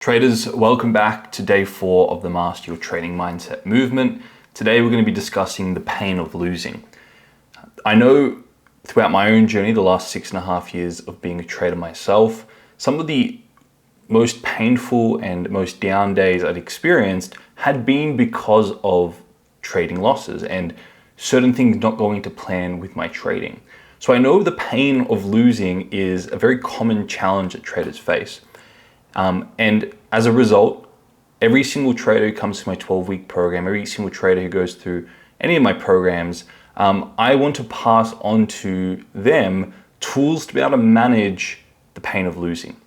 Traders, welcome back to day 4 of the Master Your Trading Mindset movement. Today we're going to be discussing the pain of losing. I know throughout my own journey, the last 6.5 years of being a trader myself, some of the most painful and most down days I'd experienced had been because of trading losses and certain things not going to plan with my trading. So I know the pain of losing is a very common challenge that traders face. And as a result, every single trader who comes to my 12-week program, every single trader who goes through any of my programs, I want to pass on to them tools to be able to manage the pain of losing.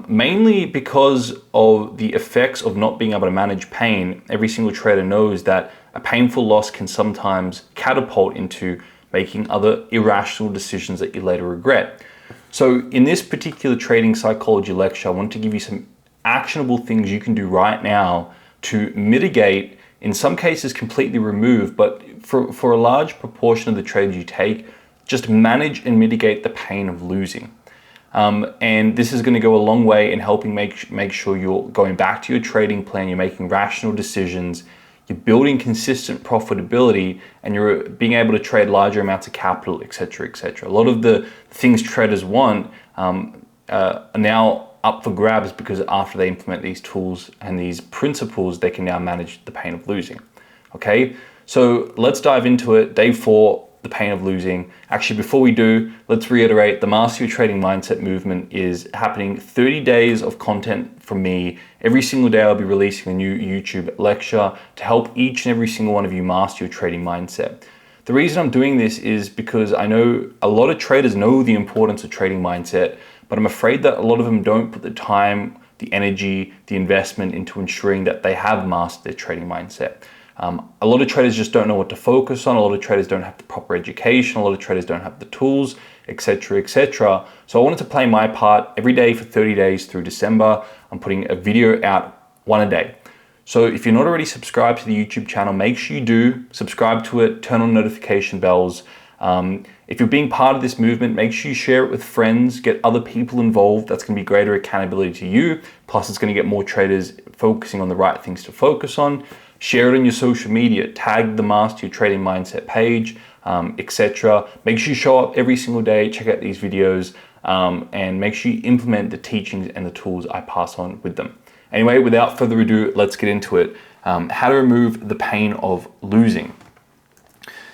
Mainly because of the effects of not being able to manage pain. Every single trader knows that a painful loss can sometimes catapult into making other irrational decisions that you later regret. So in this particular trading psychology lecture, I want to give you some actionable things you can do right now to mitigate, in some cases completely remove, but for a large proportion of the trades you take, just manage and mitigate the pain of losing. And this is going to go a long way in helping make sure you're going back to your trading plan, you're making rational decisions, you're building consistent profitability, and you're being able to trade larger amounts of capital, etc., etc. A lot of the things traders want are now up for grabs because after they implement these tools and these principles, they can now manage the pain of losing. Okay, so let's dive into it. Day 4, the pain of losing. Actually, before we do, let's reiterate the Master Your Trading Mindset movement is happening. 30 days of content from me. Every single day I'll be releasing a new YouTube lecture to help each and every single one of you master your trading mindset. The reason I'm doing this is because I know a lot of traders know the importance of trading mindset, but I'm afraid that a lot of them don't put the time, the energy, the investment into ensuring that they have mastered their trading mindset. A lot of traders just don't know what to focus on. A lot of traders don't have the proper education. A lot of traders don't have the tools, etc., etc. So I wanted to play my part every day for 30 days through December. I'm putting a video out one a day. So if you're not already subscribed to the YouTube channel, make sure you do subscribe to it, turn on notification bells. If you're being part of this movement, make sure you share it with friends, get other people involved. That's going to be greater accountability to you. Plus, it's going to get more traders focusing on the right things to focus on. Share it on your social media, tag the Master Your Trading Mindset page, etc. Make sure you show up every single day, check out these videos, and make sure you implement the teachings and the tools I pass on with them. Anyway, without further ado, let's get into it. How to remove the pain of losing.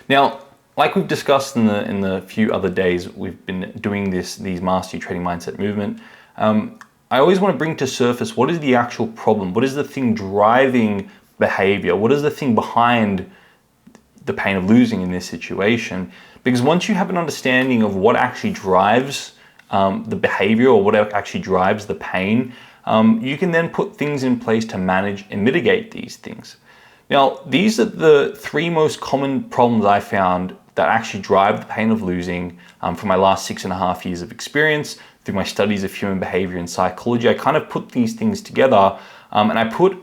Now, like we've discussed in the few other days we've been doing these Master Your Trading Mindset movement, I always want to bring to surface what is the actual problem, what is the thing driving behavior, what is the thing behind the pain of losing in this situation. Because once you have an understanding of what actually drives the behavior or what actually drives the pain, you can then put things in place to manage and mitigate these things. Now, these are the 3 most common problems I found that actually drive the pain of losing from my last 6.5 years of experience through my studies of human behavior and psychology. I kind of put these things together and I put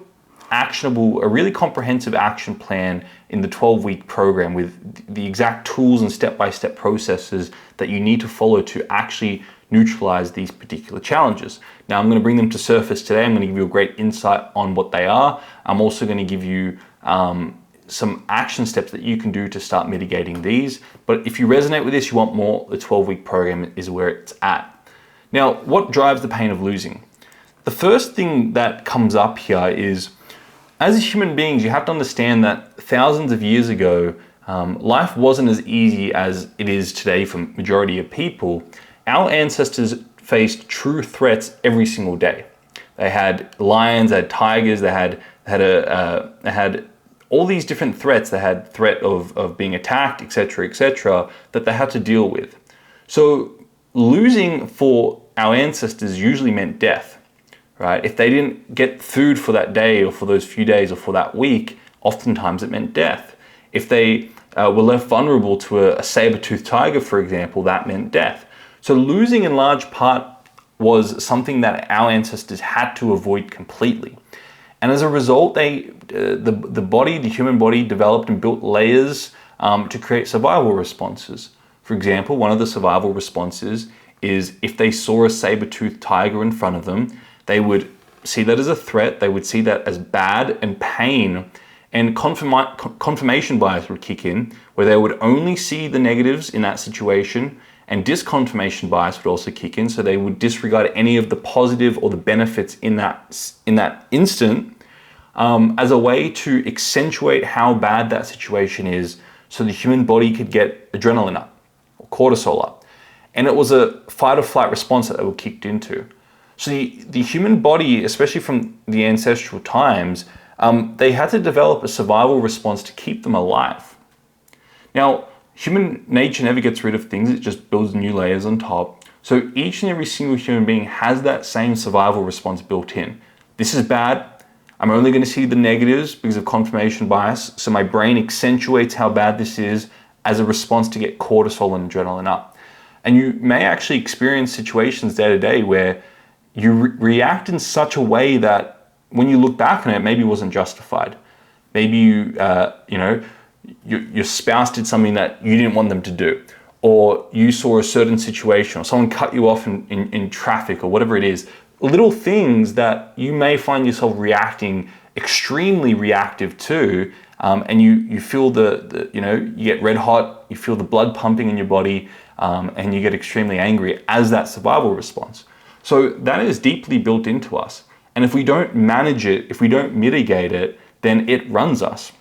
a really comprehensive action plan in the 12-week program with the exact tools and step-by-step processes that you need to follow to actually neutralize these particular challenges. Now, I'm going to bring them to surface today. I'm going to give you a great insight on what they are. I'm also going to give you some action steps that you can do to start mitigating these. But if you resonate with this, you want more, the 12-week program is where it's at. Now, what drives the pain of losing? The first thing that comes up here is, as human beings, you have to understand that thousands of years ago, life wasn't as easy as it is today for majority of people. Our ancestors faced true threats every single day. They had lions, they had tigers, they had all these different threats. They had threat of being attacked, etc., etc., that they had to deal with. So losing for our ancestors usually meant death. Right? If they didn't get food for that day or for those few days or for that week, oftentimes it meant death. If they were left vulnerable to a saber-toothed tiger, for example, that meant death. So losing in large part was something that our ancestors had to avoid completely. And as a result, the human body developed and built layers to create survival responses. For example, one of the survival responses is if they saw a saber-toothed tiger in front of them, they would see that as a threat. They would see that as bad and pain, and confirmation bias would kick in, where they would only see the negatives in that situation, and disconfirmation bias would also kick in, so they would disregard any of the positive or the benefits in that instant, as a way to accentuate how bad that situation is, so the human body could get adrenaline up or cortisol up. And it was a fight or flight response that they were kicked into. So the human body, especially from the ancestral times, they had to develop a survival response to keep them alive. Now, human nature never gets rid of things, it just builds new layers on top. So each and every single human being has that same survival response built in. This is bad, I'm only going to see the negatives because of confirmation bias, so my brain accentuates how bad this is as a response to get cortisol and adrenaline up. And you may actually experience situations day to day where you react in such a way that when you look back on it, maybe wasn't justified. Maybe your spouse did something that you didn't want them to do, or you saw a certain situation, or someone cut you off in traffic, or whatever it is. Little things that you may find yourself reacting extremely reactive to, and you feel you get red hot, you feel the blood pumping in your body, and you get extremely angry as that survival response. So that is deeply built into us. And if we don't manage it, if we don't mitigate it, then it runs us.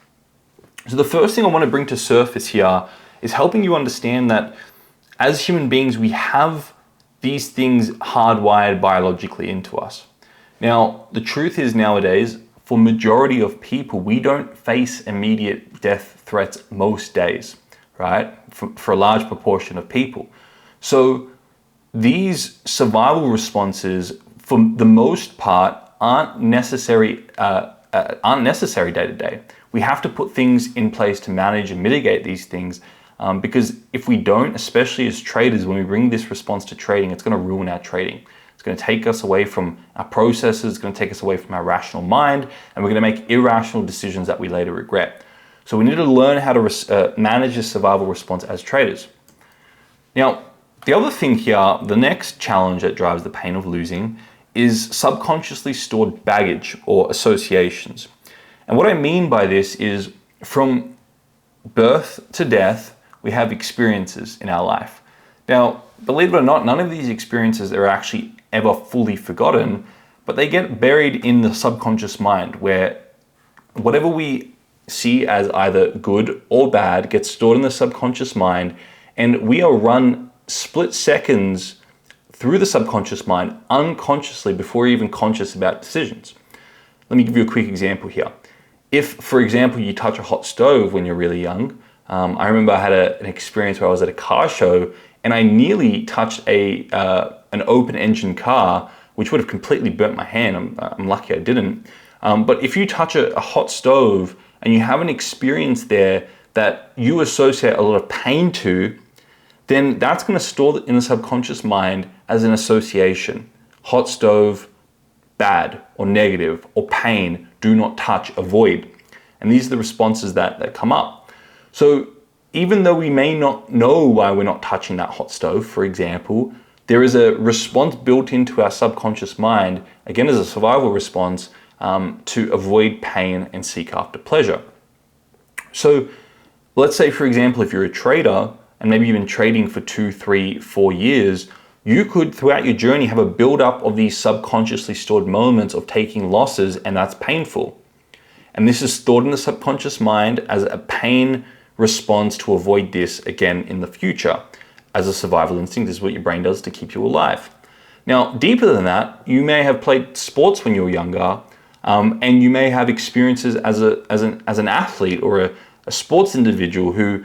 So the first thing I want to bring to surface here is helping you understand that as human beings, we have these things hardwired biologically into us. Now, the truth is nowadays, for majority of people, we don't face immediate death threats most days, right? For a large proportion of people. So these survival responses, for the most part, aren't necessary day to day. We have to put things in place to manage and mitigate these things, because if we don't, especially as traders, when we bring this response to trading, it's going to ruin our trading. It's going to take us away from our processes, it's going to take us away from our rational mind, and we're going to make irrational decisions that we later regret. So we need to learn how to manage a survival response as traders. Now, the other thing here, the next challenge that drives the pain of losing, is subconsciously stored baggage or associations. And what I mean by this is, from birth to death, we have experiences in our life. Now, believe it or not, none of these experiences are actually ever fully forgotten, but they get buried in the subconscious mind, where whatever we see as either good or bad gets stored in the subconscious mind, and we are run split seconds through the subconscious mind unconsciously before you're even conscious about decisions. Let me give you a quick example here. If, for example, you touch a hot stove when you're really young, I remember I had an experience where I was at a car show and I nearly touched an open engine car, which would have completely burnt my hand. I'm lucky I didn't. But if you touch a hot stove and you have an experience there that you associate a lot of pain to, then that's going to store in the subconscious mind as an association. Hot stove, bad or negative, or pain, do not touch, avoid. And these are the responses that come up. So even though we may not know why we're not touching that hot stove, for example, there is a response built into our subconscious mind, again as a survival response, to avoid pain and seek after pleasure. So let's say, for example, if you're a trader, and maybe you've been trading for 2, 3, 4 years, you could, throughout your journey, have a build-up of these subconsciously stored moments of taking losses, and that's painful. And this is stored in the subconscious mind as a pain response to avoid this again in the future. As a survival instinct, this is what your brain does to keep you alive. Now, deeper than that, you may have played sports when you were younger, and you may have experiences as an athlete or a sports individual who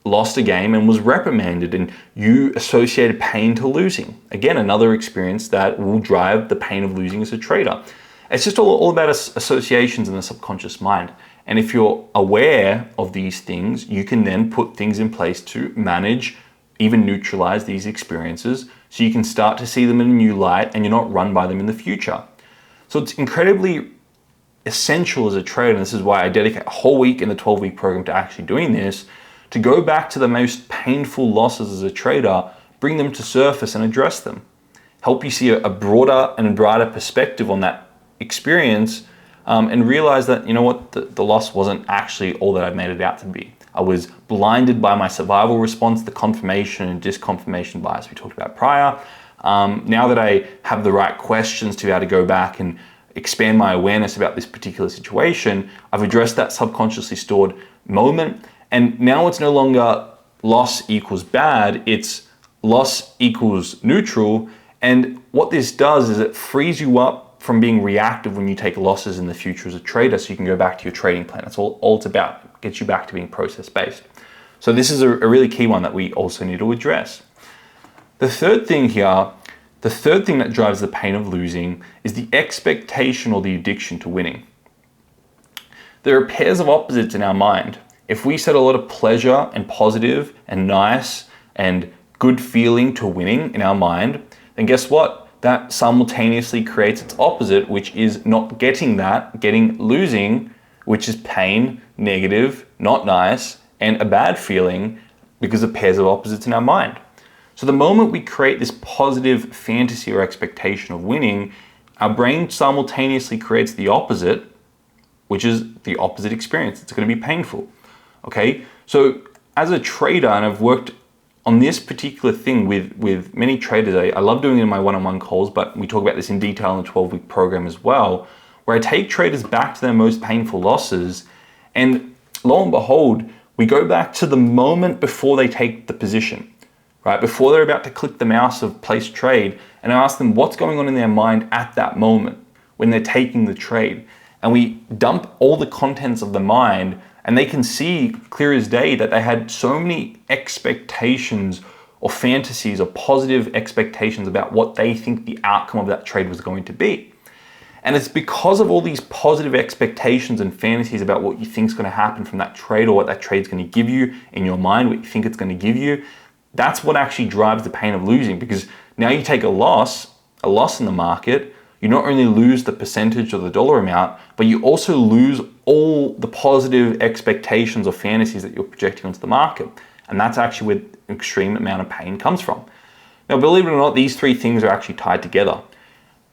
lost a game and was reprimanded, and you associated pain to losing. Again, another experience that will drive the pain of losing as a trader. It's just all about associations in the subconscious mind. And if you're aware of these things, you can then put things in place to manage, even neutralize these experiences, so you can start to see them in a new light and you're not run by them in the future. So it's incredibly essential as a trader, and this is why I dedicate a whole week in the 12-week program to actually doing this, to go back to the most painful losses as a trader, bring them to surface and address them. help you see a broader and brighter perspective on that experience, and realize that, you know what, the loss wasn't actually all that I made it out to be. I was blinded by my survival response, the confirmation and disconfirmation bias we talked about prior. Now that I have the right questions to be able to go back and expand my awareness about this particular situation, I've addressed that subconsciously stored moment. And now it's no longer loss equals bad, it's loss equals neutral. And what this does is it frees you up from being reactive when you take losses in the future as a trader, so you can go back to your trading plan. That's all it's about. It gets you back to being process-based. So this is a really key one that we also need to address. The third thing that drives the pain of losing is the expectation or the addiction to winning. There are pairs of opposites in our mind. If we set a lot of pleasure and positive and nice and good feeling to winning in our mind, then guess what? That simultaneously creates its opposite, which is not getting that, losing, which is pain, negative, not nice, and a bad feeling, because of pairs of opposites in our mind. So the moment we create this positive fantasy or expectation of winning, our brain simultaneously creates the opposite, which is the opposite experience. It's going to be painful. Okay? So as a trader, and I've worked on this particular thing with many traders, I love doing it in my one-on-one calls, but we talk about this in detail in the 12-week program as well, where I take traders back to their most painful losses, and lo and behold, we go back to the moment before they take the position, right? Before they're about to click the mouse of place trade, and I ask them what's going on in their mind at that moment when they're taking the trade. And we dump all the contents of the mind, and they can see clear as day that they had so many expectations or fantasies or positive expectations about what they think the outcome of that trade was going to be. And it's because of all these positive expectations and fantasies about what you think is going to happen from that trade, or what that trade's going to give you in your mind, what you think it's going to give you. That's what actually drives the pain of losing, because now you take a loss in the market, you not only lose the percentage or the dollar amount, but you also lose all the positive expectations or fantasies that you're projecting onto the market. And that's actually where an extreme amount of pain comes from. Now, believe it or not, these three things are actually tied together.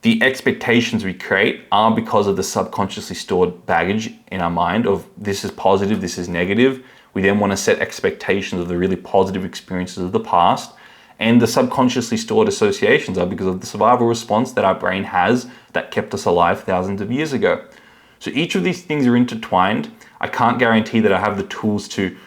The expectations we create are because of the subconsciously stored baggage in our mind of this is positive, this is negative. We then want to set expectations of the really positive experiences of the past. And the subconsciously stored associations are because of the survival response that our brain has that kept us alive thousands of years ago. So each of these things are intertwined. I can't guarantee that I have the tools to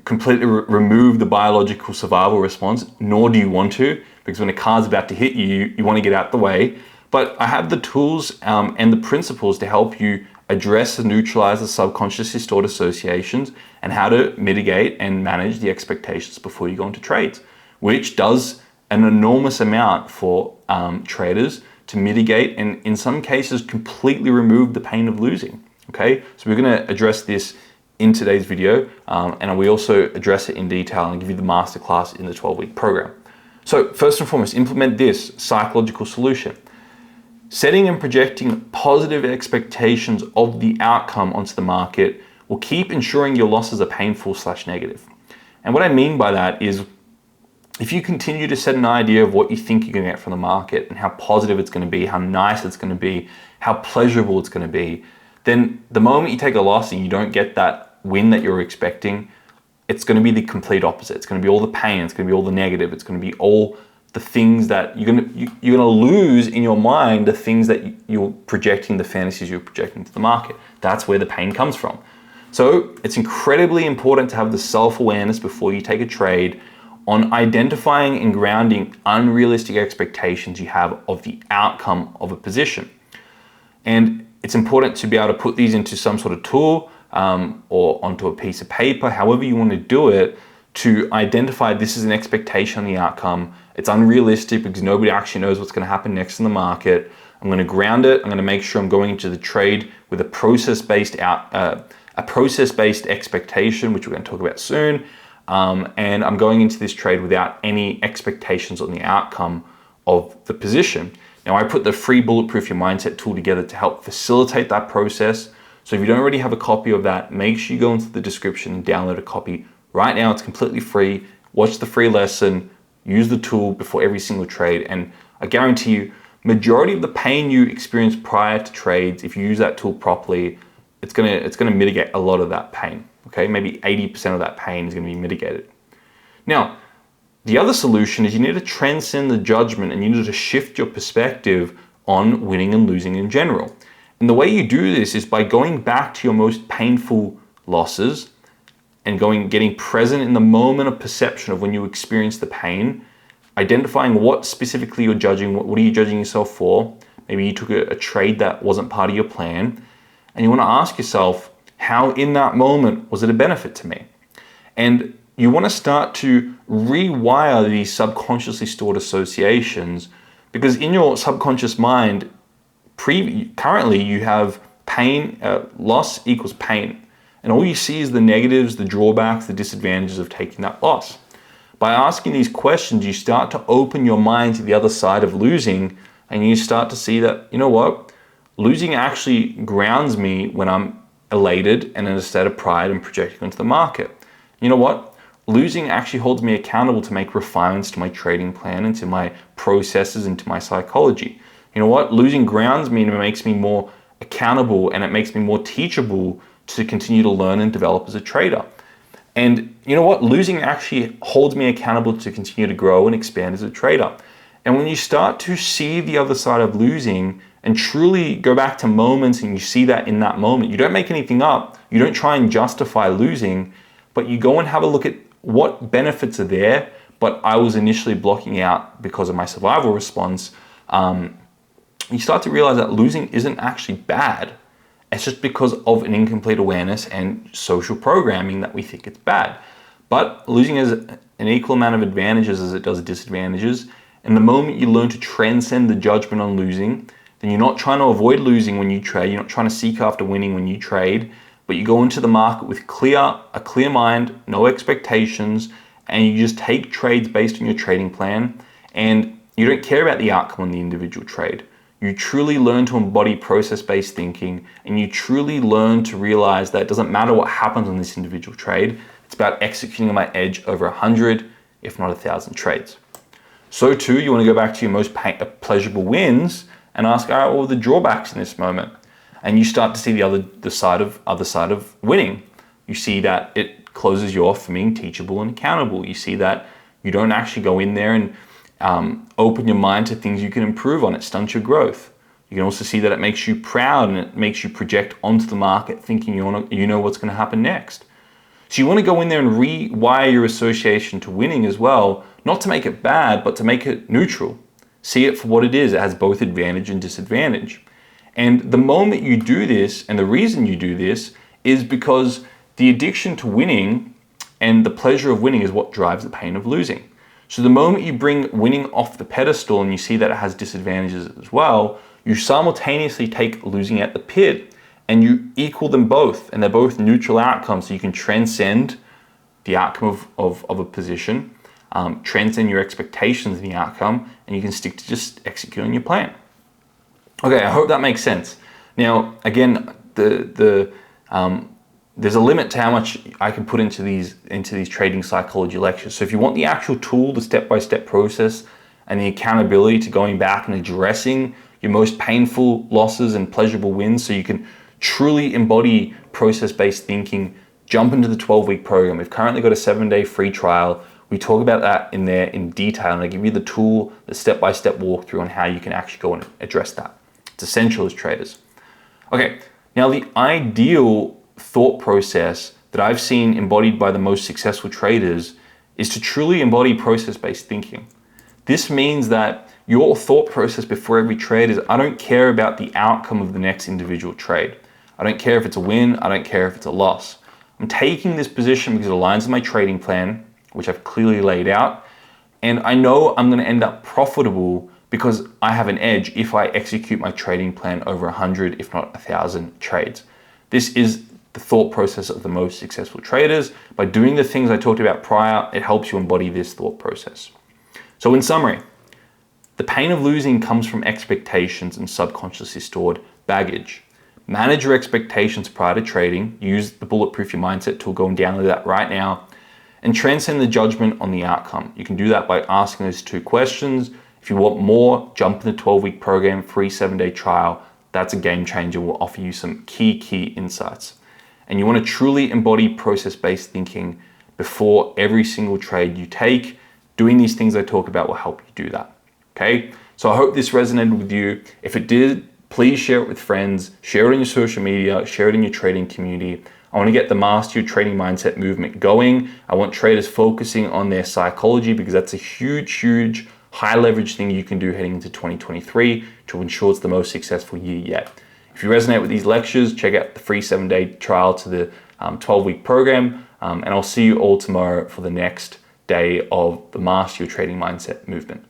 completely remove the biological survival response, nor do you want to, because when a card's about to hit you, you want to get out the way. But I have the tools and the principles to help you address and neutralize the subconsciously stored associations, and how to mitigate and manage the expectations before you go into trades, which does an enormous amount for traders to mitigate and in some cases completely remove the pain of losing. Okay, so we're going to address this in today's video, and we also address it in detail and give you the masterclass in the 12-week program. So first and foremost, implement this psychological solution. Setting and projecting positive expectations of the outcome onto the market will keep ensuring your losses are painful/negative. And what I mean by that is, if you continue to set an idea of what you think you're going to get from the market and how positive it's going to be, how nice it's going to be, how pleasurable it's going to be, then the moment you take a loss and you don't get that win that you're expecting, it's going to be the complete opposite. It's going to be all the pain, it's going to be all the negative, it's going to be all the things that you're going to lose in your mind, the things that you're projecting, the fantasies you're projecting to the market. That's where the pain comes from. So it's incredibly important to have the self-awareness before you take a trade on identifying and grounding unrealistic expectations you have of the outcome of a position. And it's important to be able to put these into some sort of tool or onto a piece of paper, however you want to do it, to identify this is an expectation on the outcome. It's unrealistic because nobody actually knows what's going to happen next in the market. I'm going to ground it. I'm going to make sure I'm going into the trade with a process-based expectation, which we're going to talk about soon. And I'm going into this trade without any expectations on the outcome of the position. Now, I put the free Bulletproof Your Mindset tool together to help facilitate that process. So if you don't already have a copy of that, make sure you go into the description and download a copy right now. It's completely free. Watch the free lesson, use the tool before every single trade, and I guarantee you, majority of the pain you experience prior to trades, if you use that tool properly, it's gonna mitigate a lot of that pain. Okay, maybe 80% of that pain is gonna be mitigated. Now, the other solution is you need to transcend the judgment, and you need to shift your perspective on winning and losing in general. And the way you do this is by going back to your most painful losses and getting present in the moment of perception of when you experience the pain, identifying what specifically you're judging, what are you judging yourself for? Maybe you took a trade that wasn't part of your plan, and you want to ask yourself, how in that moment was it a benefit to me? And you want to start to rewire these subconsciously stored associations, because in your subconscious mind, currently you have pain, loss equals pain. And all you see is the negatives, the drawbacks, the disadvantages of taking that loss. By asking these questions, you start to open your mind to the other side of losing, and you start to see that, you know what, losing actually grounds me when I'm elated and in a state of pride and projecting into the market. You know what? Losing actually holds me accountable to make refinements to my trading plan and to my processes and to my psychology. You know what? Losing grounds me and it makes me more accountable, and it makes me more teachable to continue to learn and develop as a trader. And you know what? Losing actually holds me accountable to continue to grow and expand as a trader. And when you start to see the other side of losing and truly go back to moments and you see that in that moment, you don't make anything up, you don't try and justify losing, but you go and have a look at what benefits are there, but I was initially blocking out because of my survival response. You start to realize that losing isn't actually bad. It's just because of an incomplete awareness and social programming that we think it's bad. But losing has an equal amount of advantages as it does disadvantages. And the moment you learn to transcend the judgment on losing, then you're not trying to avoid losing when you trade. You're not trying to seek after winning when you trade, but you go into the market with a clear mind, no expectations, and you just take trades based on your trading plan, and you don't care about the outcome on the individual trade. You truly learn to embody process-based thinking, and you truly learn to realize that it doesn't matter what happens on this individual trade. It's about executing my edge over 100, if not 1,000 trades. So too, you want to go back to your most pleasurable wins and ask, all right, what are the drawbacks in this moment? And you start to see the other side of winning. You see that it closes you off from being teachable and accountable. You see that you don't actually go in there and open your mind to things you can improve on. It stunts your growth. You can also see that it makes you proud and it makes you project onto the market thinking you know what's going to happen next. So you want to go in there and rewire your association to winning as well, not to make it bad, but to make it neutral. See it for what it is. It has both advantage and disadvantage. And the moment you do this, and the reason you do this, is because the addiction to winning and the pleasure of winning is what drives the pain of losing. So the moment you bring winning off the pedestal and you see that it has disadvantages as well, you simultaneously take losing at the pit and you equal them both, and they're both neutral outcomes. So you can transcend the outcome of a position, transcend your expectations in the outcome, and you can stick to just executing your plan. Okay, I hope that makes sense. Now, again, there's a limit to how much I can put into these trading psychology lectures. So if you want the actual tool, the step-by-step process, and the accountability to going back and addressing your most painful losses and pleasurable wins so you can truly embody process-based thinking, jump into the 12-week program. We've currently got a 7-day free trial. We talk about that in there in detail, and I give you the tool, the step-by-step walkthrough on how you can actually go and address that. It's essential as traders. Okay, now the ideal thought process that I've seen embodied by the most successful traders is to truly embody process-based thinking. This means that your thought process before every trade is, I don't care about the outcome of the next individual trade. I don't care if it's a win, I don't care if it's a loss. I'm taking this position because it aligns with my trading plan, which I've clearly laid out, and I know I'm going to end up profitable because I have an edge if I execute my trading plan over 100, if not 1,000 trades. This is the thought process of the most successful traders. By doing the things I talked about prior, it helps you embody this thought process. So in summary, the pain of losing comes from expectations and subconsciously stored baggage. Manage your expectations prior to trading. Use the Bulletproof Your Mindset tool. Go and download that right now. and transcend the judgment on the outcome. You can do that by asking those 2 questions. If you want more, jump in the 12-week program, free 7-day trial. That's a game changer. We'll offer you some key insights. And you want to truly embody process-based thinking before every single trade you take. Doing these things I talk about will help you do that. Okay? So I hope this resonated with you. If it did, please share it with friends, share it on your social media, share it in your trading community. I want to get the Master Your Trading Mindset movement going. I want traders focusing on their psychology because that's a huge, high leverage thing you can do heading into 2023 to ensure it's the most successful year yet. If you resonate with these lectures, check out the free 7-day trial to the 12-week program. And I'll see you all tomorrow for the next day of the Master Your Trading Mindset movement.